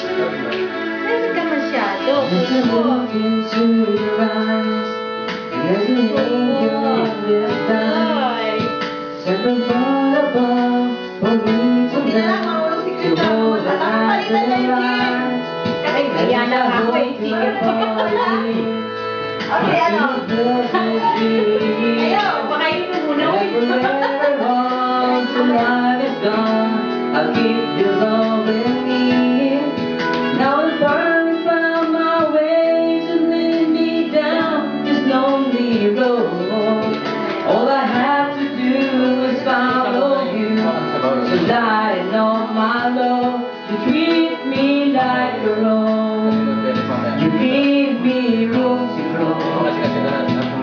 Hindi ka masyado. As I look into your eyes, there's an angel with eyes. Separate from above, for me to love, to hold the eyes and rise. Ay, kaya na ako eh. Okay, ano? Ayaw, pakainin mo muna. I'll keep you loving me. Now I'm finally found my way to lead me down this lonely road. All I have to do is follow you, to lighten up my load. You treat me like your own. You give me room to grow.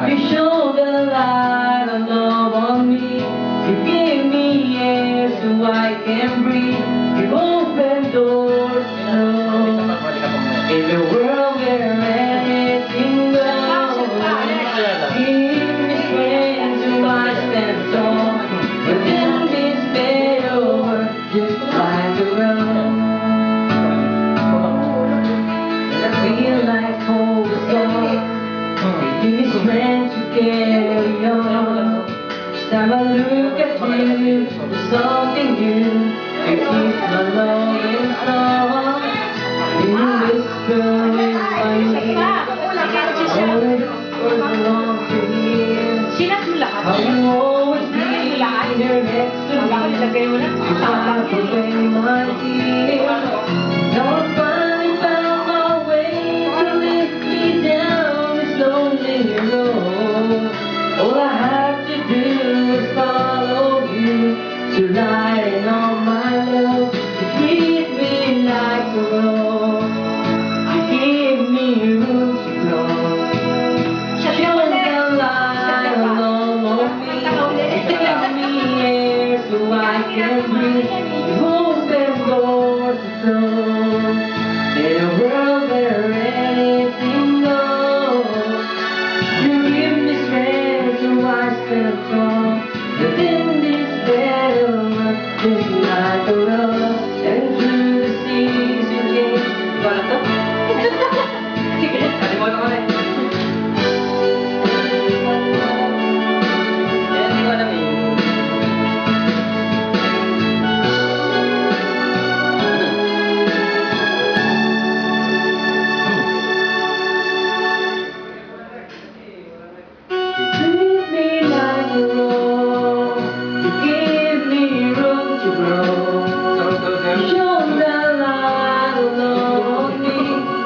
You show the light of love on me. You give me air so I can breathe. You open doors to know. In the world where anything goes, give me strength to watch them tall. Within this better world, just like a road. And I feel like hope is gone. Give me strength to carry on. Time I look at you, there's something new. You keep my longing strong. You whisper in my ear, always want to hear Sinat mo lahat. how you always be here next to me. You wipe away my tears. Now I finally found my way to lift me down this lonely road. All I have to do is follow you, to lighten up my load. You treat me like a rose. You give me room to grow. Show the light along on me. Give me air so I can breathe. You open doors to flow. In a world where anything goes, you give me strength to watch them fall. Within this better world, just like a rose. And through the seas you came. Para to? Sige, kalimutan ko na. Hindi ko alam eh. Treat me like a rose. You give me room to grow. You show the light along me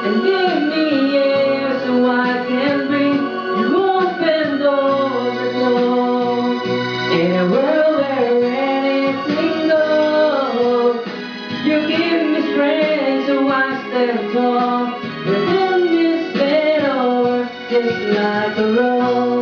and give me air so I can breathe. You open doors to flow. In a world where anything goes, you give me strength to watch them tall. Within this better world, just like a rose.